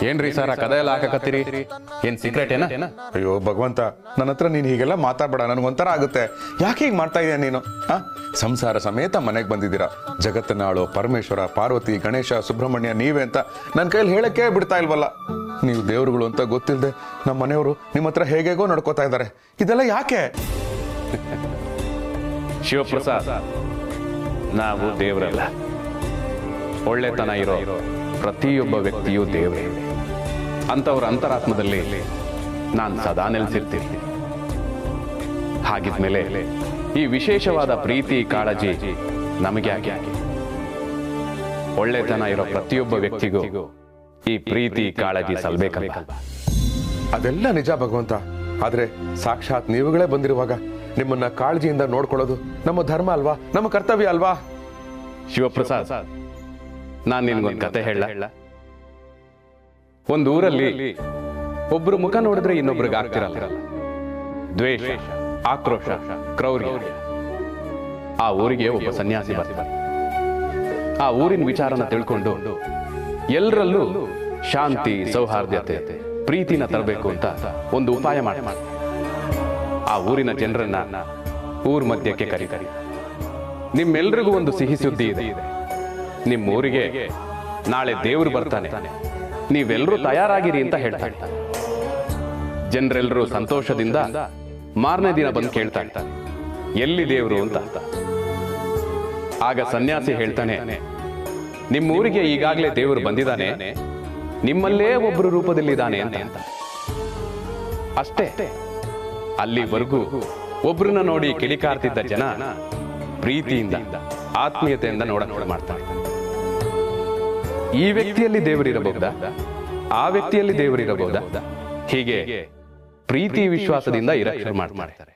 ಏನ್ರಿ ಸರ್ ಆ ಕದ ಎಲ್ಲ ಹಾಕಕತ್ತೀರಿ? ಏನ್ ಸೀಕ್ರೆಟ್ ಏನ? ಅಯ್ಯೋ ಭಗವಂತ, ನನ್ನ ಹತ್ರ ನೀನು ಹೀಗೆಲ್ಲ ಮಾತಾಡ್ಬೇಡ, ನನಗೊಂಥರ ಆಗುತ್ತೆ. ಯಾಕೆ ಹೀಗೆ ಮಾಡ್ತಾ ಇದೀಯ ನೀನು? ಸಂಸಾರ ಸಮೇತ ಮನೆಗೆ ಬಂದಿದ್ದೀರಾ. ಜಗತ್ತನಾಳು ಪರಮೇಶ್ವರ, ಪಾರ್ವತಿ, ಗಣೇಶ, ಸುಬ್ರಹ್ಮಣ್ಯ ನೀವೇ ಅಂತ ನನ್ನ ಕೈಯಲ್ಲಿ ಹೇಳಕ್ಕೆ ಬಿಡ್ತಾ ಇಲ್ವಲ್ಲ. ನೀವು ದೇವರುಗಳು ಅಂತ ಗೊತ್ತಿಲ್ಲದೆ ನಮ್ಮ ಮನೆಯವರು ನಿಮ್ಮ ಹತ್ರ ಹೇಗೇಗೋ ನಡ್ಕೋತಾ ಇದ್ದಾರೆ. ಇದೆಲ್ಲ ಯಾಕೆ? ಶಿವಪ್ರಸಾದ್, ನಾವು ದೇವರಲ್ಲ. ಒಳ್ಳೆತನ ಇರೋ ಪ್ರತಿಯೊಬ್ಬ ವ್ಯಕ್ತಿಯೂ ದೇವರೇ. ಅಂತವರ ಅಂತರಾತ್ಮದಲ್ಲಿ ನಾನು ಸದಾ ನೆಲೆಸಿರ್ತೀನಿ. ಹಾಗಿದ್ಮೇಲೆ ಈ ವಿಶೇಷವಾದ ಪ್ರೀತಿ ಕಾಳಜಿ ನಮಗೆ ಯಾಕೆ? ಒಳ್ಳೆತನ ಇರೋ ಪ್ರತಿಯೊಬ್ಬ ವ್ಯಕ್ತಿಗೂ ಈ ಪ್ರೀತಿ ಕಾಳಜಿ ಸಲ್ಬೇಕಲ್ಲ. ಅದೆಲ್ಲ ನಿಜ ಭಗವಂತ. ಆದ್ರೆ ಸಾಕ್ಷಾತ್ ನೀವುಗಳೇ ಬಂದಿರುವಾಗ ನಿಮ್ಮನ್ನ ಕಾಳಜಿಯಿಂದ ನೋಡ್ಕೊಳ್ಳೋದು ನಮ್ಮ ಧರ್ಮ ಅಲ್ವಾ, ನಮ್ಮ ಕರ್ತವ್ಯ ಅಲ್ವಾ? ಶಿವಪ್ರಸಾದ್, ನಾನು ನಿನ್ಗೊಂದು ಕತೆ ಹೇಳ. ಒಂದು ಊರಲ್ಲಿ ಒಬ್ರು ಮುಖ ನೋಡಿದ್ರೆ ಇನ್ನೊಬ್ರಿಗೆ ಆಗ್ತಿರಲ್ಲ. ದ್ವೇಷ, ಆಕ್ರೋಶ, ಕ್ರೌರ್ಯ. ಆ ಊರಿಗೆ ಒಬ್ಬ ಸನ್ಯಾಸಿ ಬರ್ತಾರೆ. ಆ ಊರಿನ ವಿಚಾರನ ತಿಳ್ಕೊಂಡು ಎಲ್ಲರಲ್ಲೂ ಶಾಂತಿ, ಸೌಹಾರ್ದತೆ, ಪ್ರೀತಿನ ತರಬೇಕು ಅಂತ ಒಂದು ಉಪಾಯ ಮಾಡಿ ಆ ಊರಿನ ಜನರನ್ನ ಊರ್ ಮಧ್ಯಕ್ಕೆ ಕರೀತಾರೆ. ನಿಮ್ಮೆಲ್ರಿಗೂ ಒಂದು ಸಿಹಿ ಸುದ್ದಿ ಇದೆ. ನಿಮ್ಮ ಊರಿಗೆ ನಾಳೆ ದೇವ್ರು ಬರ್ತಾನೆ, ನೀವೆಲ್ಲರೂ ತಯಾರಾಗಿರಿ ಅಂತ ಹೇಳ್ತಾರೆ. ಜನರೆಲ್ಲರೂ ಸಂತೋಷದಿಂದ ಮಾರನೇ ದಿನ ಬಂದು ಕೇಳ್ತಾನೆ, ಎಲ್ಲಿ ದೇವ್ರು ಅಂತ. ಆಗ ಸನ್ಯಾಸಿ ಹೇಳ್ತಾನೆ, ನಿಮ್ಮೂರಿಗೆ ಈಗಾಗಲೇ ದೇವರು ಬಂದಿದ್ದಾನೆ, ನಿಮ್ಮಲ್ಲೇ ಒಬ್ಬರು ರೂಪದಲ್ಲಿದ್ದಾನೆ ಅಂತ. ಅಷ್ಟೇ. ಅಲ್ಲಿವರೆಗೂ ಒಬ್ರನ್ನ ನೋಡಿ ಕಿಡಿಕಾರ್ತಿದ್ದ ಜನ ಪ್ರೀತಿಯಿಂದ, ಆತ್ಮೀಯತೆಯಿಂದ ನೋಡಕ್ ಮಾಡ್ತಾರೆ. ಈ ವ್ಯಕ್ತಿಯಲ್ಲಿ ದೇವರಿರಬಹುದಾ, ಆ ವ್ಯಕ್ತಿಯಲ್ಲಿ ದೇವರಿರಬಹುದಾ, ಹೀಗೆ ಪ್ರೀತಿ ವಿಶ್ವಾಸದಿಂದ ಇರಕ್ಕೆ ಶುರು ಮಾಡ್ತಾರೆ.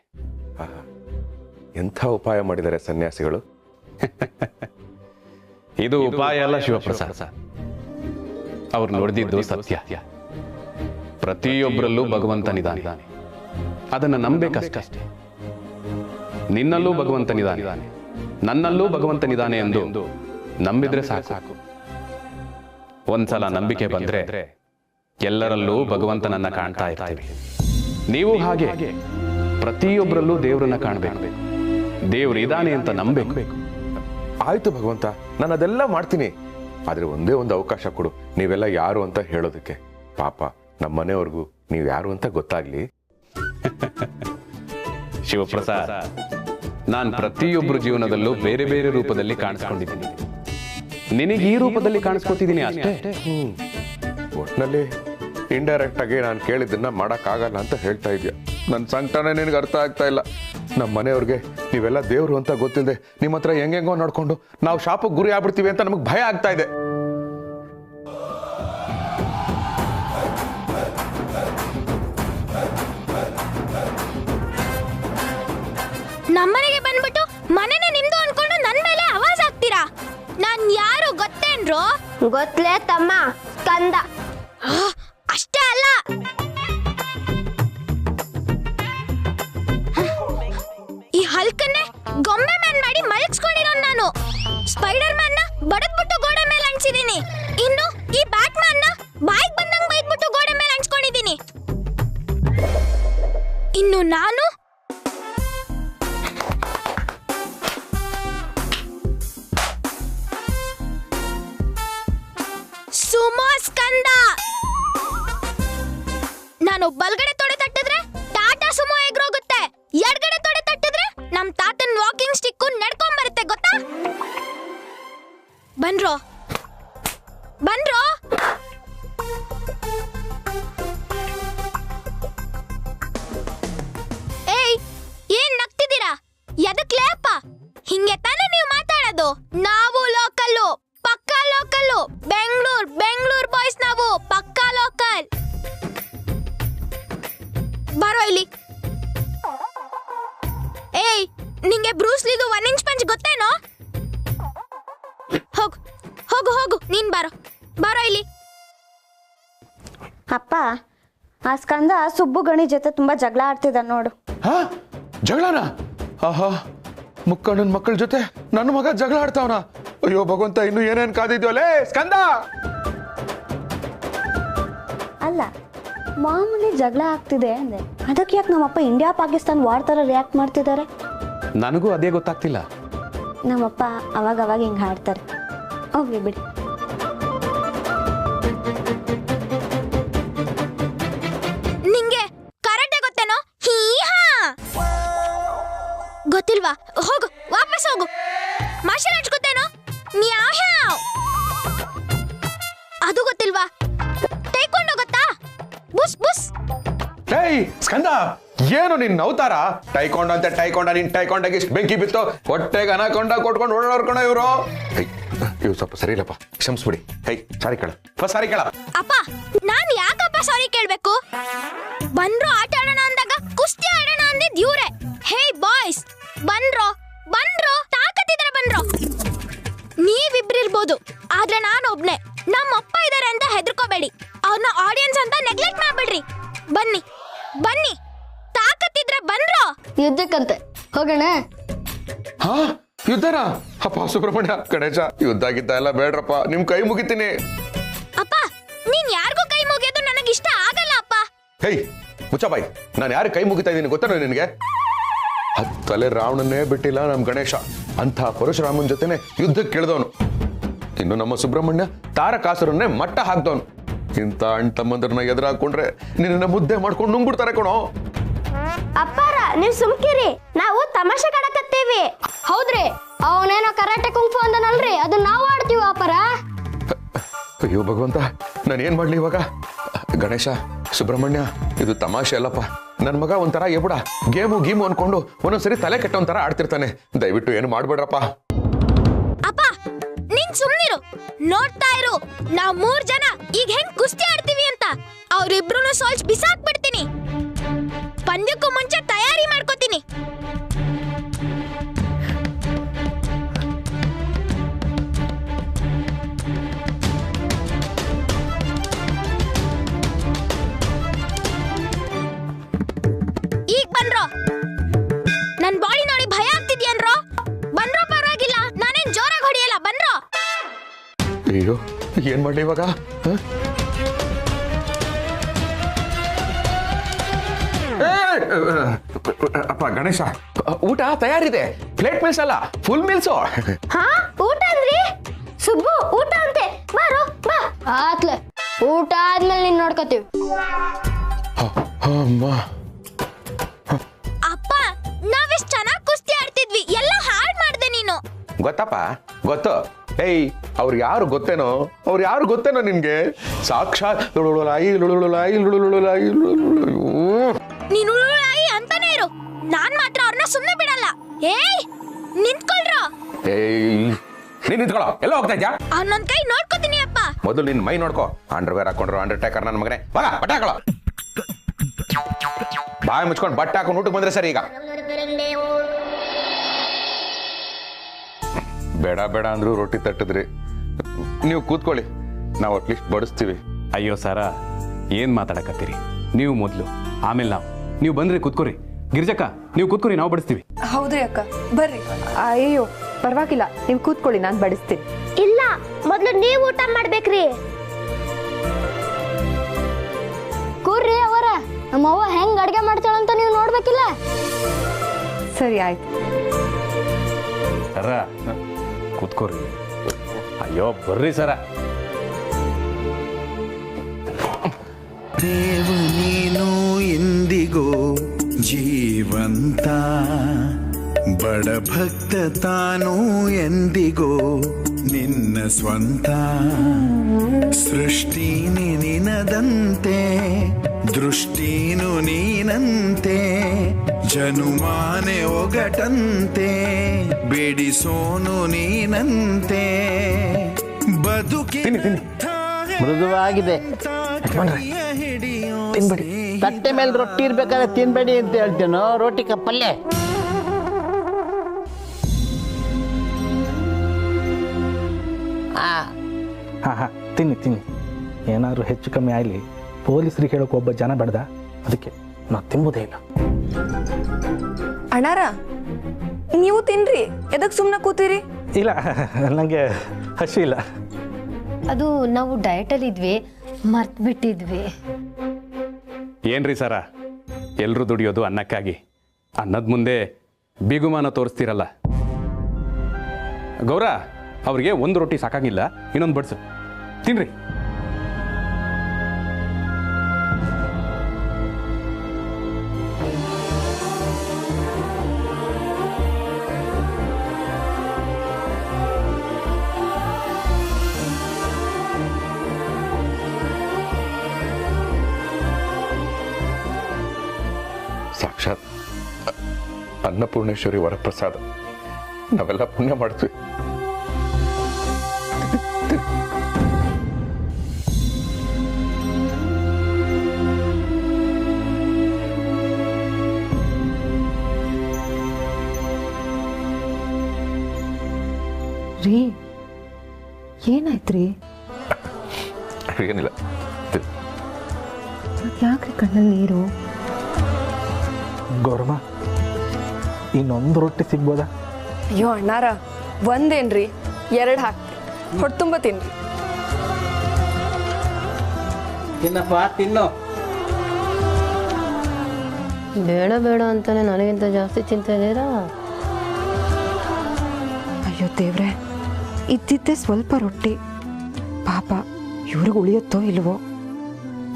ಎಂಥ ಉಪಾಯ ಮಾಡಿದ್ದಾರೆ ಸನ್ಯಾಸಿಗಳು. ಇದು ಉಪಾಯ ಅಲ್ಲ ಶಿವಪ್ರಸಾದ್, ಅವ್ರು ನೋಡಿದ್ದು ಸತ್ಯ. ಪ್ರತಿಯೊಬ್ಬರಲ್ಲೂ ಭಗವಂತನಿದ್ದಾನೆ, ಅದನ್ನ ನಂಬೇಕಷ್ಟೇ. ನಿನ್ನಲ್ಲೂ ಭಗವಂತನಿದ್ದಾನೆ, ನನ್ನಲ್ಲೂ ಭಗವಂತನಿದ್ದಾನೆ ಎಂದು ನಂಬಿದ್ರೆ ಸಾಕು. ಒಂದ್ಸಲ ನಂಬಿಕೆ ಬಂದ್ರೆ ಎಲ್ಲರಲ್ಲೂ ಭಗವಂತನನ್ನ ಕಾಣ್ತಾ ಇರ್ತೀವಿ. ನೀವು ಹಾಗೆ ಪ್ರತಿಯೊಬ್ಬರಲ್ಲೂ ದೇವರನ್ನ ಕಾಣಬೇಕು, ದೇವ್ರು ಇದಾನೆ ಅಂತ ನಂಬೇಕು. ಆಯ್ತು ಭಗವಂತ, ನಾನು ಅದೆಲ್ಲ ಮಾಡ್ತೀನಿ. ಆದ್ರೆ ಒಂದೇ ಒಂದು ಅವಕಾಶ ಕೊಡು, ನೀವೆಲ್ಲ ಯಾರು ಅಂತ ಹೇಳೋದಕ್ಕೆ. ಪಾಪ ನಮ್ಮ ಮನೆಯವ್ರಿಗೂ ನೀವು ಯಾರು ಅಂತ ಗೊತ್ತಾಗ್ಲಿ. ಶಿವಪ್ರಸಾದ್, ನಾನು ಪ್ರತಿಯೊಬ್ಬರ ಜೀವನದಲ್ಲೂ ಬೇರೆ ಬೇರೆ ರೂಪದಲ್ಲಿ ಕಾಣಿಸ್ಕೊಂಡಿದ್ದೀನಿ. ನಿನಗೆ ಈ ರೂಪದಲ್ಲಿ ಕಾಣಿಸ್ಕೊತಿದ್ದೀನಿ ಅಷ್ಟೇ. ಒಟ್ನಲ್ಲಿ ಇಂಡೈರೆಕ್ಟ್ ಆಗಿ ನಾನು ಕೇಳಿದ್ದನ್ನ ಮಾಡಕ್ಕಾಗಲ್ಲ ಅಂತ ಹೇಳ್ತಾ ಇದೆಯಾ. ನನ್ನ ಸಂಕಟನೇ ನಿನಗೆ ಅರ್ಥ ಆಗ್ತಾ ಇಲ್ಲ. ನಮ್ಮ ಮನೆಯವ್ರಿಗೆ ನೀವೆಲ್ಲ ದೇವ್ರು ಅಂತ ಗೊತ್ತಿಲ್ಲದೆ ನಿಮ್ಮ ಹತ್ರ ಹೆಂಗೆಂಗೋ ನೋಡ್ಕೊಂಡು ನಾವು ಶಾಪಕ್ಕೆ ಗುರಿ ಆಗ್ಬಿಡ್ತೀವಿ ಅಂತ ನಮಗೆ ಭಯ ಆಗ್ತಾ ಇದೆ. ನಮ್ಮನೆಗೆ ಬಂದ್ಬಿಟ್ಟು ಮನೆನೇ ನಿಮ್ದು ಅನ್ಕೊಂಡು ನನ್ ಮೇಲೆ ಆವಾಜ್ ಆಗ್ತೀರಾ? ನಾನ್ ಯಾರು ಗೊತ್ತೇನ್ರೋ? ಗೊತ್ತಲೇ ತಮ್ಮ, ಸ್ಕಂದ. ಅಷ್ಟೇ ಅಲ್ಲ, ಈ ಹಲ್ಕನ್ನೇ ಗೊಂಬೆ ಮ್ಯಾನ್ ಮಾಡಿ ಮಲಗಿಸ್ಕೊಂಡಿರೋ ನಾನು. ಸ್ಪೈಡರ್ ಮ್ಯಾನ್ ನ ಬಡದ್ಬಿಟ್ಟು ಗೋಡೆ ಮೇಲೆ ಅಂಟಿಸಿದೀನಿ. ಇನ್ನು ಈ ಬ್ಯಾಟ್ ಮ್ಯಾನ್ ನ ಬಾಯಿಗೆ ಬಂದಂಗ್ ಬೈದ್ಬಿಟ್ಟು ಗೋಡೆ ಮೇಲೆ ಅಂಟಿಸ್ಕೊಂಡಿದೀನಿ. ಇನ್ನು ನಾನು ಸುಮೋ ಸ್ಕಂದ. ನಾನು ಬಲ್ಗಡೆ ತೊಡೆ ತಟ್ಟಿದ್ರೆ ಟಾಟಾ ಸುಮೋ ಎಗ್ರೋಗುತ್ತೆ, ಎಡಗಡೆ ತೊಡೆ ತಟ್ಟಿದ್ರೆ ನಮ್ ತಾತನ್ ವಾಕಿಂಗ್ ಸ್ಟಿಕ್ ನಡ್ಕೊಂಡ್ ಬರುತ್ತೆ, ಗೊತ್ತಾ? ಬನ್ರೋ ಬನ್ರೋ. ಏಯ್, ಏನ್ ನಗ್ತಿದ್ದೀರಾ? ಎದಕ್ಲೇಪ್ಪ? ಹಿಂಗೆ ತಾನೇ ನೀವು ಮಾತಾಡೋದು? ನಾವು ಲೋಕಲ್ಲು, ಪಕ್ಕಾ ಲೋಕಲ್ಲು. ಬೆಂಗಳೂರು ಬಾಯ್ಸ್ ನಾವು, ಪಕ್ಕಾ ಲೋಕಲ್. ಬರೋ ಇಲ್ಲಿ. ಏಯ್, ನಿಂಗೆ ಬ್ರೂಸ್ಲಿದು 1 ಇಂಚ್ ಪಂಚ್ ಗೊತ್ತೇನೋ? ಹೋಗು ಹೋಗು ಹೋಗು, ನೀನ್ ಬರೋ ಇಲ್ಲಿ. ಅಪ್ಪ, ಆ ಸ್ಕಂದ ಸುಬ್ಬು ಗಣಿ ಜೊತೆ ತುಂಬಾ ಜಗಳ ಆಡ್ತಿದ್ದ ನೋಡು. ಜಗಳನ? ಆಹಾ, ಮುಕ್ಕಣ್ಣನ ಮಕ್ಕಳ ಜೊತೆ ನನ್ನ ಮಗ ಜಗಳ ಆಡ್ತಾವನ. ಅಯ್ಯೋ ಭಗವಂತ, ಇನ್ನು ಏನೇನ್ ಕಾದಿದ್ಯೋಲೇ ಸ್ಕಂದ. ಅಲ್ಲ, ಮಾಮೂಲಿ ಜಗಳ ಆಗ್ತಿದೆ ಅಂದೆ, ಅದಕ್ಕೆ ಯಾಕೆ ನಮ್ಮಪ್ಪ ಇಂಡಿಯಾ ಪಾಕಿಸ್ತಾನ್ ವಾರ್ ಥರ ರಿಯಾಕ್ಟ್ ಮಾಡ್ತಿದ್ದಾರೆ? ನನಗೂ ಅದೇ ಗೊತ್ತಾಗ್ತಿಲ್ಲ. ನಮ್ಮಪ್ಪ ಅವಾಗ ಹಿಂಗೆ ಹಾಡ್ತಾರೆ. ಹೋಗ್ಲಿ ಬಿಡಿ. ನಿಂಗೆ ಕರಾಟೆ ಗೊತ್ತೇನೋ? ಹೀಹಾ ಗೊತ್ತಿಲ್ವಾ? ಹೋಗು, ವಾಪಸ್ ಹೋಗು. ಮಾರ್ಷಲ್ ಆರ್ಟ್ಸ್ ಗೊತ್ತೇನೋ? ಮ್ಯಾವ್. ಅದು ಗೊತ್ತಿಲ್ವಾ? ಟೈಕೊಂಡೋ ಗೊತ್ತಾ? ಬುಸ್ ಬುಸ್. ಏಯ್ ಸ್ಕಂದ, ಏನು ನಿನ್ನ ಅವತಾರ? ಟೈಕೊಂಡ ಅಂತ ಟೈಕೊಂಡ, ನಿನ್ ಟೈಕೊಂಡಾಗಿ ಇಷ್ಟು ಬೆಂಕಿ ಬಿತ್ತು, ಹೊಟ್ಟೆಗೆ ಅನಕೊಂಡ ಕೊಟ್ಕೊಂಡು ಓಡಾಡ್ಕೊಂಡ ಇವರು. ಇವ್ ಸ್ವಲ್ಪ ಸರಿ ಇಲ್ಲಪ್ಪ, ಕ್ಷಮಿಸ್ಬಿಡಿ. ಹೈ, ಸಾರಿ ಕೇಳ, ಸಾರಿ ಕೇಳ. ಅಪ್ಪ, ನಾನ್ ಯಾಕಪ್ಪ ಸಾರಿ ಕೇಳ್ಬೇಕು? ಬಂದ್ರು ಆಟ ಆಡೋಣ ಅಂದಾಗ ಕುಸ್ತಿ ಆಡೋಣ ಅಂದಿದ್ ಇವ್ರೆ. ಹೇ ಬಾಯ್ಸ್, ಬಂದ್ರು ತಾಕತ್ತಿದ್ರೆ ಬಂದ್ರು. ನೀವಿಬ್ರಿರ್ಬೋದು, ಆದ್ರೆ ನಾನು ಒಬ್ನೇ. ನಮ್ಮಪ್ಪ ಇದಾರೆ ಅಂತ ಹೆದರ್ಕೋಬೇಡಿ. ಅವ್ರನ್ನ ಆಡಿಯನ್ಸ್ ಅಂತ ನೆಗ್ಲೆಕ್ಟ್ ಮಾಡ್ಬೇಡ್ರಿ. ಬನ್ನಿ ಬನ್ನಿ, ತಾಕತ್ತಿದ್ರೆ ಬಂದ್ರು. ಯುದ್ಧಕ್ಕಂತೆ ಹೋಗೋಣ. ಹಾ, ಯುದ್ಧನಾ? ಅಪ್ಪ ಸುಬ್ರಹ್ಮಣ್ಯ, ಗಣೇಶ, ಯುದ್ಧ ಆಗಿದ್ದ ಎಲ್ಲ ಬೇಡ್ರಪ್ಪ, ನಿಮ್ ಕೈ ಮುಗಿತೀನಿ. ಅಪ್ಪ, ನೀನ್ ಯಾರಿಗೂ ಕೈ ಮುಗಿಯೋದು ನನಗಿಷ್ಟ ಆಗಲ್ಲ ಅಪ್ಪ. ಹೇ ಮುಚ್ಚಬಾಯಿ, ನಾನು ಯಾರು ಕೈ ಮುಗಿತಾ ಇದ್ದೀನಿ ಗೊತ್ತಾನೋ ನಿನಗೆ? ಹತ್ತಲೆ ರಾವಣನ್ನೇ ಬಿಟ್ಟಿಲ್ಲ ನಮ್ ಗಣೇಶ. ಅಂಥ ಪರಶುರಾಮನ್ ಜೊತೆನೆ ಯುದ್ಧಕ್ಕೆ ಕೇಳಿದವನು. ಇನ್ನು ನಮ್ಮ ಸುಬ್ರಹ್ಮಣ್ಯ ತಾರಕಾಸುರನ್ನೇ ಮಟ್ಟ ಹಾಕ್ದವನು. ಇಂಥ ಅಣ್ಣ ತಮ್ಮಂದ್ರನ್ನ ಎದುರಾಕೊಂಡ್ರೆ ನಿನ್ನ ಮುದ್ದೆ ಮಾಡ್ಕೊಂಡು ನುಂಗ್ಬಿಡ್ತಾರೆ ಕಣೋ. ಅಪ್ಪಾರ, ನೀವ್ ಸುಮ್ಕಿರಿ, ನಾವು ತಮಾಷೆ ಕಾಡಕತ್ತೀವಿ. ಹೌದ್ರಿ, ಅವನೇನೋ ಕರಾಟೆ ಕುಂಫು ಅಂದನಲ್ರಿ, ಅದು ನಾವು ಆಡ್ತೀವಿ ಅಪ್ಪಾರ. ಅಯ್ಯೋ ಭಗವಂತ, ನಾನು ಏನ್ ಮಾಡ್ಲಿ ಇವಾಗ? ಗಣೇಶ, ಸುಬ್ರಹ್ಮಣ್ಯ, ಇದು ತಮಾಷೆ ಅಲ್ಲಪ್ಪ. ನನ್ ಮಗ ಒಂಥರ ಎಬುಡ, ಗೇಮು ಅನ್ಕೊಂಡು ಒಂದೊಂದ್ಸರಿ ತಲೆ ಕೆಟ್ಟ ಒಂಥರ ಆಡ್ತಿರ್ತಾನೆ. ದಯವಿಟ್ಟು ಏನು ಮಾಡ್ಬೇಡ್ರಪ್ಪ. ಅಪ್ಪ, ನೀನ್ ಸುಮ್ನಿರು, ನೋಡ್ತಾ ಇರು. ನಾವ್ 3 ಜನ ಈಗ ಹೆಂಗ್ ಕುಸ್ತಿ ಆಡ್ತೀವಿ ಅಂತ. ಅವ್ರಿಬ್ರು ಸೋಲ್ಸ್ ಬಿಸಾಕ್ಬಿಡ್ತೀನಿ. ಪಂದ್ಯಕ್ಕೂ ಮುಂಚೆ ತಯಾರಿ ಮಾಡ್ಕೋತೀನಿ. ಈಗ ಬನ್ರೋ. ನನ್ ಬಾಡಿ ನೋಡಿ ಭಯ ಆಗ್ತಿದ್ಯನ್ರೋ? ಬನ್ರೋ, ಪರವಾಗಿಲ್ಲ, ನಾನೇನ್ ಜೋರಾಗಿ ಹೊಡಿಯಲ್ಲ. ಬನ್ರೋ. ಅಯ್ಯೋ, ಏನ್ ಮಾಡ್ಲಿ ಇವಾಗ? ಅಪ್ಪ ಗಣೇಶ, ಊಟ ತಯಾರಿದೆ. ಪ್ಲೇಟ್ ಮೀಲ್ಸ್ ಅಲ್ಲ, ಫುಲ್ ಮೀಲ್ಸು. ಹಾ, ಊಟ ಅಂದ್ರಿ? ಸುಬ್ಬು, ಊಟ ಅಂತೆ, ಬಾರೋ ಬಾ. ಆತ್ಲೆ, ಊಟ ಆದ್ಮೇಲೆ ನೀನ್ ನೋಡ್ಕೋತೀವಿ. ಅಮ್ಮ, ಅಪ್ಪ, ನಾವೆಷ್ಟ್ ಚೆನ್ನಾಗಿ ಕುಸ್ತಿ ಆಡ್ತಿದ್ವಿ, ಎಲ್ಲ ಹಾಳ್ ಮಾಡ್ದೆ ನೀನು. ಗೊತ್ತಪ್ಪ, ಗೊತ್ತು. ಏಯ್, ಅವ್ರು ಯಾರು ಗೊತ್ತೇನೋ ನಿನ್ಗೆ? ಸಾಕ್ಷಾತ್ ನೀನು ಉಳುಳಾಯಿ ಅಂತಾನೆ ಇರು. ನಾನ್ ಮಾತ್ರ ಅವ್ರನ್ನ ಸುಮ್ನೆ ಬಿಡಲ್ಲ. ಏಯ್, ನಿಂತ್ಕೊಳ್ರೋ. ಏಯ್, ನೀನ್ ನಿಂತ್ಕೊಳ್ಳೋ, ಎಲ್ಲ ಹೋಗ್ತಾ ಇದ್ಯಾ? ಅವ್ನೊಂದ್ ಕೈ ನೋಡ್ಕೋತೀನಿ ಅಪ್ಪ. ಮೊದಲು ನಿನ್ ಮೈ ನೋಡ್ಕೋ. ಅಂಡರ್ವೇರ್ ಹಾಕೊಂಡ್ರು ಅಂಡರ್ಟೇಕರ್ ನನ್ನ ಮಗನೇ. ಬಾ, ಬಟ್ಟೆ ಹಾಕೊಳ್ಳೋ. ಬಾಯಿ ಮುಚ್ಕೊಂಡು ಬಟ್ಟೆ ಹಾಕೊಂಡು ಊಟಕ್ಕೆ ಬಂದ್ರೆ ಸರಿ. ಈಗ ಬೇಡ ಅಂದ್ರು ರೊಟ್ಟಿ ತಟ್ಟಿದ್ರಿ. ನೀವು ಕೂತ್ಕೊಳ್ಳಿ, ನಾವು ಅಟ್ಲೀಸ್ಟ್ ಬಡಿಸ್ತೀವಿ. ಅಯ್ಯೋ ಸರ, ಏನ್ ಮಾತಾಡಕತ್ತೀರಿ? ನೀವು ಮೊದ್ಲು, ಆಮೇಲೆ ನಾವು. ನೀವು ಬಂದ್ರಿ, ಕೂತ್ಕೋರಿ. ಗಿರ್ಜಕ್ಕ, ನೀವು ಕೂತ್ಕೋರಿ, ನಾವು ಬಡಿಸ್ತೀವಿ. ಹೌದ್ರಿ ಅಕ್ಕ, ಬರ್ರಿ. ಅಯ್ಯೋ ಪರವಾಗಿಲ್ಲ, ನೀವು ಕೂತ್ಕೊಳ್ಳಿ, ನಾನು ಬಡಿಸ್ತೀನಿ. ಇಲ್ಲ, ಮೊದ್ಲು ನೀವು ಊಟ ಮಾಡ್ಬೇಕ್ರಿ. ಕೂರ್ರಿ ಅವರ, ನಮ್ಮವ್ವ ಹೆಂಗ್ ಅಡ್ಗೆ ಮಾಡ್ತಾಳಂತ ನೀವು ನೋಡ್ಬೇಕಿಲ್ಲ. ಸರಿ ಆಯ್ತು. ಸರ, ಕೂತ್ಕೋರಿ. ಅಯ್ಯೋ ಬರ್ರಿ ಸರ. ದೇವ ನೀನು ಎಂದಿಗೂ ಜೀವಂತ, ಬಡ ಭಕ್ತ ತಾನು ಎಂದಿಗೂ ನಿನ್ನ ಸ್ವಂತ. ಸೃಷ್ಟಿನಿ ನಿನದಂತೆ, ದೃಷ್ಟಿನು ನೀನಂತೆ, ಜನುಮಾನೆ ಒಗಟಂತೆ, ಬೇಡಿಸೋನು ನೀನಂತೆ. ಬದುಕಿ ಮೃದುವಾಗಿದೆ, ತಿನ್ಬೇಡಿ. ತಟ್ಟೆ ಮೇಲೆ ರೊಟ್ಟಿ ಇರ್ಬೇಕಾದ್ರೆ ತಿನ್ಬೇಡಿ ಅಂತ ಹೇಳ್ತೇನೋ? ರೋಟಿ ಕಪ್ಪಲ್ಲೇ. ಹಾ ತಿನ್ನಿ. ಏನಾದ್ರು ಹೆಚ್ಚು ಕಮ್ಮಿ ಆಗಲಿ, ಪೊಲೀಸರಿಗೆ ಹೇಳೋಕೆ ಒಬ್ಬ ಜನ ಬೆಡ್ದ, ಅದಕ್ಕೆ ನಾ ತಿಂಬುದೇ ಇಲ್ಲ. ಅಣ್ಣಾರ, ನೀವು ತಿನ್ರಿ, ಎದಕ್ ಸುಮ್ಮನೆ ಕೂತೀರಿ? ಇಲ್ಲ ನನಗೆ ಹಸಿ ಇಲ್ಲ. ಅದು ನಾವು ಡಯಟಲ್ಲಿ ಇದ್ವಿ, ಮರ್ತ್ ಬಿಟ್ಟಿದ್ವಿ. ಏನ್ರಿ ಸರ, ಎಲ್ರೂ ದುಡಿಯೋದು ಅನ್ನಕ್ಕಾಗಿ, ಅನ್ನದ ಮುಂದೆ ಬಿಗುಮಾನ ತೋರಿಸ್ತೀರಲ್ಲ. ಗೌರ, ಅವ್ರಿಗೆ ಒಂದು ರೊಟ್ಟಿ ಸಾಕಾಗಿಲ್ಲ, ಇನ್ನೊಂದು ಬಡ್ಸು ತಿನ್ರಿ. ಸಾಕ್ಷಾತ್ ಅನ್ನಪೂರ್ಣೇಶ್ವರಿ ವರಪ್ರಸಾದ. ನಾವೆಲ್ಲ ಪುಣ್ಯ ಮಾಡ್ತೀವಿ. ರೀ, ಏನಾಯ್ತ್ರಿ? ಏನಿಲ್ಲ. ಯಾಕ್ರಿ ಕಣ್ಣಲ್ಲಿ ನೀರು? ಗೌರಮ್ಮ, ಇನ್ನೊಂದು ರೊಟ್ಟಿ ಸಿಗ್ಬೋದಾ? ಅಯ್ಯೋ ಅಣ್ಣಾರ, ಒಂದೇನ್ರಿ, 2 ಹಾಕ್ತಿ, ಹೊಟ್ಟೆ ತುಂಬ ತಿನ್ರಿ. ತಿನ್ನಪ್ಪ, ತಿನ್ನು. ಬೇಡ ಬೇಡ ಅಂತಾನೆ ನನಗಿಂತ ಜಾಸ್ತಿ ಚಿಂತೆ ಇದೀರಾ? ಅಯ್ಯೋ ದೇವ್ರೆ, ಇದ್ದಿದ್ದೆ ಸ್ವಲ್ಪ ರೊಟ್ಟಿ, ಪಾಪ ಇವ್ರಿಗೆ ಉಳಿಯುತ್ತೋ ಇಲ್ವೋ?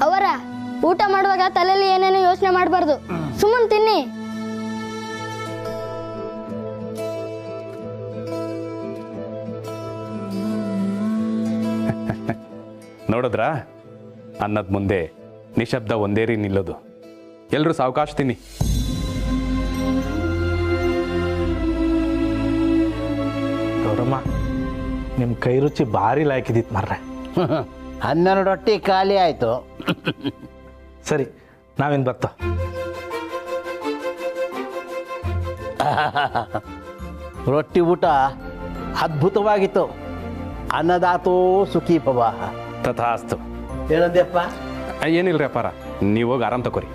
ಅವರ ಊಟ ಮಾಡುವಾಗ ತಲೆಯಲ್ಲಿ ಏನೇನು ಯೋಚನೆ ಮಾಡಬಾರ್ದು, ಸುಮ್ಮನೆ ತಿನ್ನಿ. ನೋಡಿದ್ರಾ, ಅನ್ನದ ಮುಂದೆ ನಿಶಬ್ದ ಒಂದೇ ನಿಲ್ಲೋದು. ಎಲ್ಲರೂ ಸಾವಕಾಶ ತಿನ್ನಿ. ಗೌರಮ್ಮ, ನಿಮ್ಮ ಕೈ ರುಚಿ ಭಾರಿ ಲಾಯ್ಕಿದಿತ್ತು ಮರ್ರೆ. 12 ರೊಟ್ಟಿ ಖಾಲಿ ಆಯಿತು. ಸರಿ, ನಾವೇನು ಬರ್ತ. ರೊಟ್ಟಿ ಊಟ ಅದ್ಭುತವಾಗಿತ್ತು. ಅನ್ನದಾತೋ ಸುಖಿ ಭವ. ತಥಾಸ್ತು. ಏನಂದ್ಯಪ್ಪ? ಏನಿಲ್ರಿ ಅಪ್ಪಾರ, ನೀವು ಹೋಗಿ ಆರಾಮ್ ತಗೋರಿ.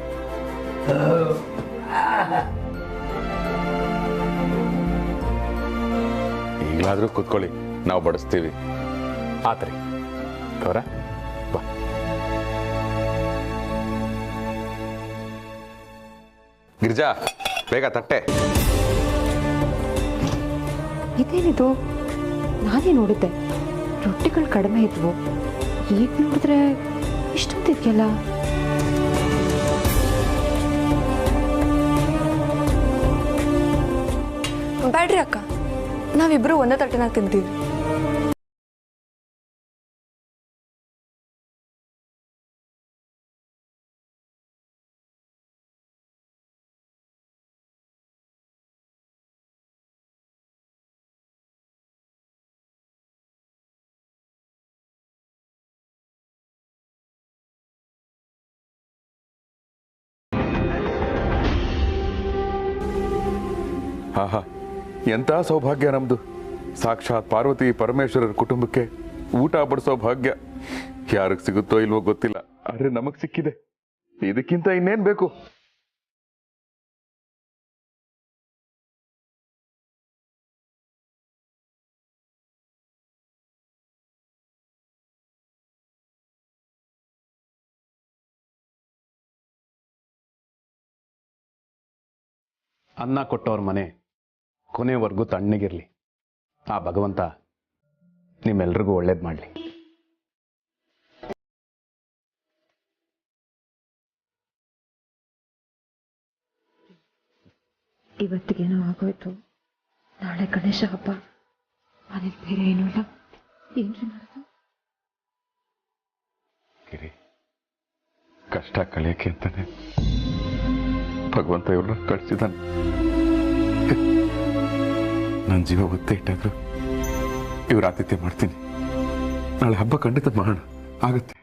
ಈಗಲಾದ್ರೂ ಕೂತ್ಕೊಳ್ಳಿ, ನಾವು ಬಡಿಸ್ತೀವಿ. ಆತ್ರಿ ಗೌರ, ಬಾ. ಗಿರಿಜಾ, ಬೇಗ ತಟ್ಟೆ. ಇದೇನಿದು? ನಾನೇ ನೋಡಿದ್ದೆ ರೊಟ್ಟಿಗಳು ಕಡಿಮೆ ಇದ್ವು, ಈಗ ನೋಡಿದ್ರೆ ಇಷ್ಟೊಂದಿದೆಯಲ್ಲ. ಬ್ಯಾಡ್ರಿ ಅಕ್ಕ, ನಾವಿಬ್ರು ಒಂದೇ ತಟ್ಟೆನಾಗ ತಿಂತೀವಿ. ಆಹಾ, ಎಂಥ ಸೌಭಾಗ್ಯ ನಮ್ದು. ಸಾಕ್ಷಾತ್ ಪಾರ್ವತಿ ಪರಮೇಶ್ವರರ ಕುಟುಂಬಕ್ಕೆ ಊಟ ಬಡಿಸೋ ಭಾಗ್ಯ ಯಾರಿಗೆ ಸಿಗುತ್ತೋ ಇಲ್ವೋ ಗೊತ್ತಿಲ್ಲ, ಆದ್ರೆ ನಮಗ್ ಸಿಕ್ಕಿದೆ. ಇದಕ್ಕಿಂತ ಇನ್ನೇನ್ ಬೇಕು? ಅನ್ನ ಕೊಟ್ಟವ್ರ ಮನೆ ಕೊನೆವರೆಗೂ ತಣ್ಣಗಿರ್ಲಿ. ಆ ಭಗವಂತ ನಿಮ್ಮೆಲ್ರಿಗೂ ಒಳ್ಳೇದು ಮಾಡಲಿ. ಇವತ್ತಿಗೇನೋ ಆಗೋಯ್ತು, ನಾಳೆ ಗಣೇಶ ಹಬ್ಬ, ಮನೇಲಿ ಬೇರೆ ಏನೂ ಇಲ್ಲ. ಏನ್ರಿ ಮಾಡೋದು? ಗಿರಿ, ಕಷ್ಟ ಕಳೆಯಕ್ಕೆ ಅಂತಾನೆ ಭಗವಂತ ಇವ್ರನ್ನ ಕಳಿಸಿದಾನೆ. ನನ್ನ ಜೀವ ಒತ್ತೆ ಇಟ್ಟಾದ್ರು ಇವ್ರ ಆತಿಥ್ಯ ಮಾಡ್ತೀನಿ. ನಾಳೆ ಹಬ್ಬ ಖಂಡಿತ ಮಾಡೋಣ, ಆಗುತ್ತೆ.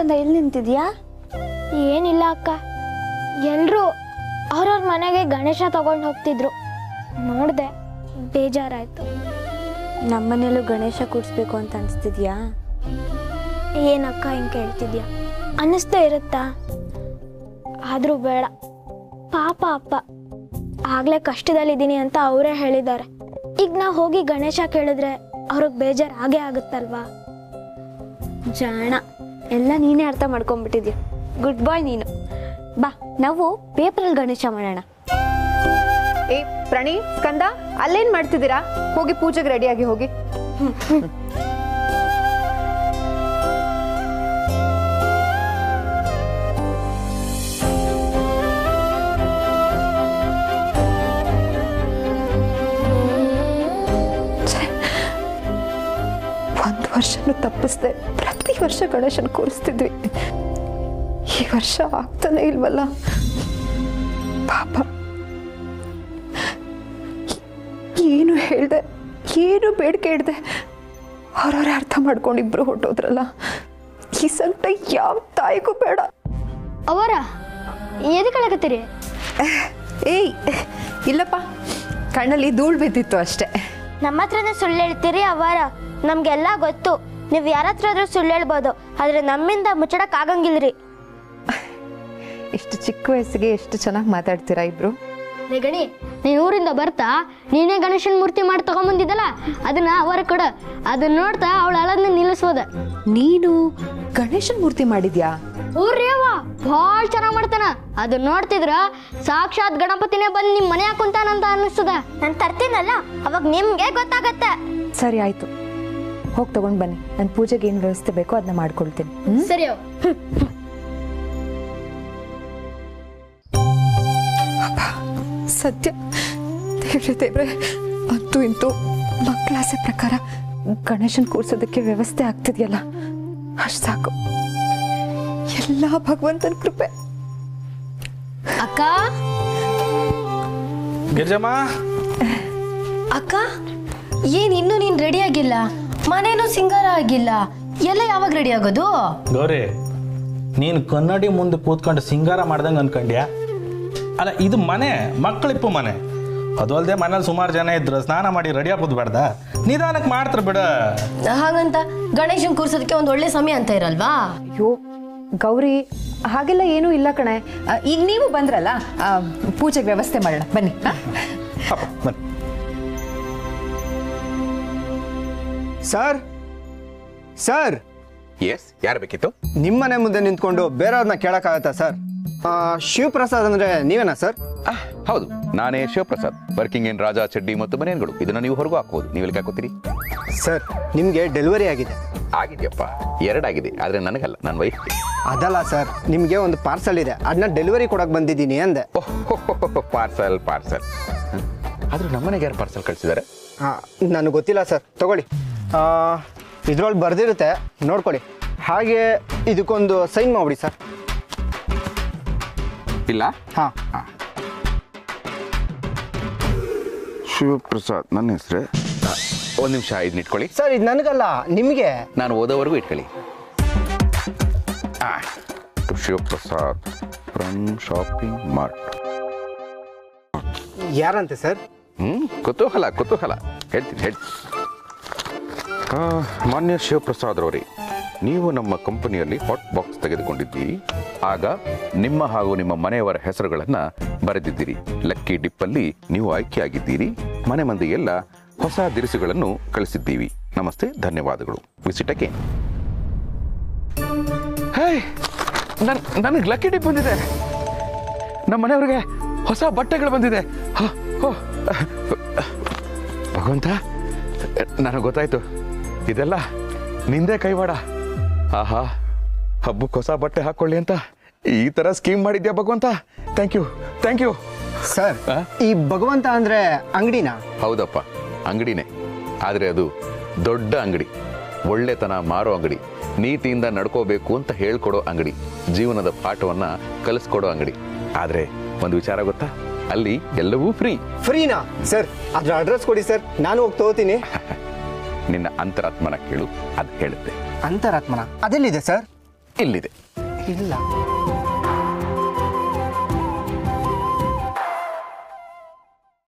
ಸ್ಕಂದ ಇಲ್ಲಿ ನಿಂತಿದ್ಯಾ? ಏನಿಲ್ಲ ಅಕ್ಕ, ಎಲ್ರೂ ಅವ್ರವ್ರ ಮನೆಗೆ ಗಣೇಶ ತಗೊಂಡು ಹೋಗ್ತಿದ್ರು, ನೋಡ್ದೆ ಬೇಜಾರಾಯ್ತು. ನಮ್ಮನೇಲೂ ಗಣೇಶ ಕೂಡಿಸ್ಬೇಕು ಅಂತ ಅನಿಸ್ತಿದ್ಯಾ? ಏನಕ್ಕ ಹಿಂಗೆ ಕೇಳ್ತಿದ್ಯಾ? ಅನ್ನಿಸ್ತಾ ಇರುತ್ತಾ? ಆದರೂ ಬೇಡ, ಪಾಪ ಅಪ್ಪ ಆಗ್ಲೇ ಕಷ್ಟದಲ್ಲಿದ್ದೀನಿ ಅಂತ ಅವರೇ ಹೇಳಿದ್ದಾರೆ. ಈಗ ನಾವು ಹೋಗಿ ಗಣೇಶ ಕೇಳಿದ್ರೆ ಅವ್ರಿಗೆ ಬೇಜಾರು ಆಗೇ ಆಗುತ್ತಲ್ವಾ? ಜಾಣ, ಎಲ್ಲ ನೀನೇ ಅರ್ಥ ಮಾಡ್ಕೊಂಡ್ಬಿಟ್ಟಿದ್ಯಾ. ಗುಡ್ ಬಾಯ್ ನೀನು. ಬಾ, ನಾವು ಪೇಪರಲ್ಲಿ ಗಣೇಶ ಮಾಡೋಣ. ಏ ಪ್ರಣಿ, ಸ್ಕಂದ, ಅಲ್ಲೇನ್ ಮಾಡ್ತಿದ್ದೀರಾ? ಹೋಗಿ ಪೂಜೆಗೆ ರೆಡಿಯಾಗಿ ಹೋಗಿ. ಒಂದು ವರ್ಷನೂ ತಪ್ಪಿಸ್ದೆ ಪ್ರತಿ ವರ್ಷ ಗಣೇಶನ ಕೂರಿಸ್ತಿದ್ವಿ. ಈ ವರ್ಷ ಆಗ್ತಾನೆ ಇಲ್ವಲ್ಲ ಪಾಪ. ಏನು ಹೇಳ್ದೆ, ಏನು ಬೇಡಿಕೆ ಇಡ್ದೆ ಅವ್ರವ್ರೆ ಅರ್ಥ ಮಾಡ್ಕೊಂಡು ಇಬ್ರು ಹೊಟ್ಟೋದ್ರಲ್ಲ. ಈ ಸಂಕಟ ಯಾವ ತಾಯಿಗೂ ಬೇಡ. ಅವರ ಎದಕ್ಕೆ ಕಳಕತ್ತೀರಿ? ಏಯ್ ಇಲ್ಲಪ್ಪ, ಕಣ್ಣಲ್ಲಿ ಧೂಳು ಬಿದ್ದಿತ್ತು ಅಷ್ಟೇ. ನಮ್ಮ ಹತ್ರನೇ ಸುಳ್ಳು ಹೇಳ್ತೀರಿ ಅವರ? ನಮ್ಗೆಲ್ಲ ಗೊತ್ತು, ನೀವು ಯಾರ ಹತ್ರ ಆದ್ರೂ ಸುಳ್ಳು ಹೇಳ್ಬೋದು, ಆದ್ರೆ ನಮ್ಮಿಂದ ಮುಚ್ಚಡಕ್ ಆಗಂಗಿಲ್ರಿ. ಎಷ್ಟು ಚಿಕ್ಕ ವಯಸ್ಸಿಗೆ ಎಷ್ಟು ಚೆನ್ನಾಗಿ ಮಾತಾಡ್ತೀರಾ ಇಬ್ರು. ಗಣಿ, ನೀನ್ ಊರಿಂದ ಬರ್ತಾ ನೀನೇ ಗಣೇಶನ ಮೂರ್ತಿ ಮಾಡಿ ತಗೊಂಬಂದಿದ್ದಲ್ಲ, ಅದನ್ನ ಅವರ ಕೊಡ. ಅದನ್ನ ನೋಡ್ತಾ ಅವಳ ಅಳದ್ನ ನಿಲ್ಲಿಸೋದ. ನೀನು ಗಣೇಶನ್ ಮೂರ್ತಿ ಮಾಡಿದ್ಯಾ? ಊರ್ರೇವ ಭಾಳ ಚೆನ್ನಾಗ್ ಮಾಡ್ತಾನ. ಅದನ್ನ ನೋಡ್ತಿದ್ರ ಸಾಕ್ಷಾತ್ ಗಣಪತಿನೇ ಬಂದು ನಿಮ್ ಮನೆ ಹಾಕುಂತಾನಂತ ಅನ್ನಿಸ್ತದ. ನಾನು ತರ್ತೀನಲ್ಲ, ಅವಾಗ ನಿಮ್ಗೆ ಗೊತ್ತಾಗತ್ತೆ. ಸರಿ ಆಯ್ತು, ಹೋಗಿ ತಗೊಂಡ್ ಬನ್ನಿ. ನನ್ನ ಪೂಜೆಗೆ ಏನ್ ವ್ಯವಸ್ಥೆ ಬೇಕೋ ಅದನ್ನ ಮಾಡ್ಕೊಳ್ತೀನಿ. ಸರಿ. ಸತ್ಯ ದೇವ್ರೆ, ಅಂತೂ ಇಂತೂ ಮಕ್ಕಳ ಆಸೆ ಪ್ರಕಾರ ಗಣೇಶನ್ ಕೂರ್ಸೋದಕ್ಕೆ ವ್ಯವಸ್ಥೆ ಆಗ್ತಿದ್ಯಲ್ಲ, ಅಷ್ಟು ಸಾಕು. ಎಲ್ಲ ಭಗವಂತನ ಕೃಪೆ. ಅಕ್ಕ, ಗಿರ್ಜಮ್ಮ, ಅಕ್ಕ, ಏನ್ ಇನ್ನೂ ನೀನ್ ರೆಡಿ ಆಗಿಲ್ಲ? ಮನೇನೂ ಸಿಂಗಾರ ಆಗಿಲ್ಲ, ಎಲ್ಲ ಯಾವಾಗ ರೆಡಿ ಆಗೋದು? ಗೌರಿ, ನೀನು ಕನ್ನಡಿ ಮುಂದೆ ಕೂತ್ಕೊಂಡು ಸಿಂಗಾರ ಮಾಡ್ದಂಗೆ ಅನ್ಕೊಂಡ್ಯಾ? ಅಲ್ಲ, ಇದು ಮನೆ, ಮಕ್ಕಳಿಪ್ಪು ಮನೆ. ಅದು ಅಲ್ಲದೆ ಮನೇಲಿ ಸುಮಾರು ಜನ ಇದ್ರು, ಸ್ನಾನ ಮಾಡಿ ರೆಡಿ ಆಗೋದು ಬೇಡ್ದ? ನಿಧಾನಕ್ಕೆ ಮಾಡ್ತಾರೆ ಬಿಡ. ಹಾಗಂತ ಗಣೇಶನ್ ಕೂರ್ಸೋದಕ್ಕೆ ಒಂದು ಒಳ್ಳೆ ಸಮಯ ಅಂತ ಇರಲ್ವಾ? ಅಯ್ಯೋ ಗೌರಿ, ಹಾಗೆಲ್ಲ ಏನೂ ಇಲ್ಲ ಕಣೆ. ಈಗ ನೀವು ಬಂದ್ರಲ್ಲ, ಪೂಜೆಗೆ ವ್ಯವಸ್ಥೆ ಮಾಡೋಣ ಬನ್ನಿ. ಬನ್ನಿ. ಸರ್ ಸರ್, ಎಸ್, ಯಾರು ಬೇಕಿತ್ತು? ನಿಮ್ಮನೆ ಮುಂದೆ ನಿಂತ್ಕೊಂಡು ಬೇರೆಯವ್ರನ್ನ ಕೇಳಕ್ಕಾಗತ್ತಾ ಸರ್? ಶಿವಪ್ರಸಾದ್ ಅಂದ್ರೆ ನೀವೇನಾ ಸರ್? ಹೌದು, ನಾನೇ ಶಿವಪ್ರಸಾದ್, ವರ್ಕಿಂಗ್ ಇನ್ ರಾಜಾ ಚಡ್ಡಿ ಮತ್ತು ಬನಿಯನ್ಗಳು. ಇದನ್ನ ನೀವು ಹೊರಗೂ ಹಾಕೋದು. ನೀವು ಎಲ್ಲಿ ಹಾಕೋತೀರಿ? ಸರ್, ನಿಮಗೆ ಡೆಲಿವರಿ ಆಗಿದೆ. ಆಗಿದೆಯಪ್ಪ, 2 ಆಗಿದೆ, ಆದ್ರೆ ನನಗಲ್ಲ, ನನ್ನ ವೈಫ್ಗೆ. ಅದಲ್ಲ ಸರ್, ನಿಮಗೆ ಒಂದು ಪಾರ್ಸಲ್ ಇದೆ, ಅದನ್ನ ಡೆಲಿವರಿ ಕೊಡಕ್ ಬಂದಿದ್ದೀನಿ ಅಂದೆ. ಪಾರ್ಸಲ್ ಪಾರ್ಸಲ್ ಆದ್ರೆ ನಮ್ಮನೆಗೆ ಯಾರು ಪಾರ್ಸಲ್ ಕಳಿಸಿದ್ದಾರೆ? ನನಗೆ ಗೊತ್ತಿಲ್ಲ ಸರ್, ತಗೊಳ್ಳಿ. ಇದ್ರೊಳಗೆ ಬರ್ದಿರುತ್ತೆ, ನೋಡ್ಕೊಳ್ಳಿ. ಹಾಗೆ ಇದಕ್ಕೊಂದು ಸೈನ್ ಮಾಡ್ಬಿಡಿ ಸರ್. ಇಲ್ಲ? ಹಾಂ. ಶಿವಪ್ರಸಾದ್ ನನ್ನ ಹೆಸರೇ. ಒಂದು ನಿಮಿಷ, ಇದನ್ನ ಇಟ್ಕೊಳ್ಳಿ. ಸರ್, ಇದು ನನಗಲ್ಲ, ನಿಮಗೆ. ನಾನು ಓದೋವರೆಗೂ ಇಟ್ಕೊಳ್ಳಿ. Shivaprasad from shopping mart. ಯಾರಂತೆ ಸರ್? ಕುತೂಹಲ ಕುತೂಹಲ, ಹೇಳ್ತೀನಿ. ಮಾನ್ಯ ಶಿವಪ್ರಸಾದ್ ರವರೇ, ನೀವು ನಮ್ಮ ಕಂಪನಿಯಲ್ಲಿ ಹಾಟ್ ಬಾಕ್ಸ್ ತೆಗೆದುಕೊಂಡಿದ್ದೀರಿ. ಆಗ ನಿಮ್ಮ ಹಾಗೂ ನಿಮ್ಮ ಮನೆಯವರ ಹೆಸರುಗಳನ್ನು ಬರೆದಿದ್ದೀರಿ. ಲಕ್ಕಿ ಡಿಪ್ಪಲ್ಲಿ ನೀವು ಆಯ್ಕೆಯಾಗಿದ್ದೀರಿ. ಮನೆ ಮಂದಿಗೆಲ್ಲ ಹೊಸ ದಿರಿಸುಗಳನ್ನು ಕಳಿಸಿದ್ದೀವಿ. ನಮಸ್ತೆ, ಧನ್ಯವಾದಗಳು. Visit again. ನನಗೆ ಲಕ್ಕಿ ಡಿಪ್ ಬಂದಿದೆ. ನಮ್ಮ ಮನೆಯವ್ರಿಗೆ ಹೊಸ ಬಟ್ಟೆಗಳು ಬಂದಿದೆ. ಭಗವಂತ, ನನಗೆ ಗೊತ್ತಾಯ್ತು, ಇದೆಲ್ಲ ನಿಂದೇ ಕೈವಾಡ. ಆಹಾ, ಹಬ್ಬಕ್ಕೆ ಹೊಸ ಬಟ್ಟೆ ಹಾಕೊಳ್ಳಿ ಅಂತ ಈ ತರ ಸ್ಕೀಮ್ ಮಾಡಿದ್ಯಾ ಭಗವಂತ. Thank you, thank you. Sir, ಈ ಭಗವಂತ ಅಂದ್ರೆ ಅಂಗಡಿನಾ? ಹೌದಪ್ಪ, ಅಂಗಡಿನೇ. ಆದ್ರೆ ಅದು ದೊಡ್ಡ ಅಂಗಡಿ, ಒಳ್ಳೆತನ ಮಾರೋ ಅಂಗಡಿ, ನೀತಿಯಿಂದ ನಡ್ಕೋಬೇಕು ಅಂತ ಹೇಳ್ಕೊಡೋ ಅಂಗಡಿ, ಜೀವನದ ಪಾಠವನ್ನ ಕಲಿಸ್ಕೊಡೋ ಅಂಗಡಿ. ಆದ್ರೆ ಒಂದು ವಿಚಾರ ಗೊತ್ತಾ, ಅಲ್ಲಿ ಎಲ್ಲವೂ ಫ್ರೀ. ಫ್ರೀನಾ ಸರ್? ಅದ್ರ ಅಡ್ರೆಸ್ ಕೊಡಿ ಸರ್, ನಾನು ಹೋಗಿ ತಗೋತೀನಿ. ನಿನ್ನ ಅಂತರಾತ್ಮನ ಕೇಳು, ಅದು ಹೇಳುತ್ತೆ. ಅಂತರಾತ್ಮನ ಅದೆಲ್ಲಿದೆ ಸರ್? ಇಲ್ಲಿದೆ. ಇಲ್ಲ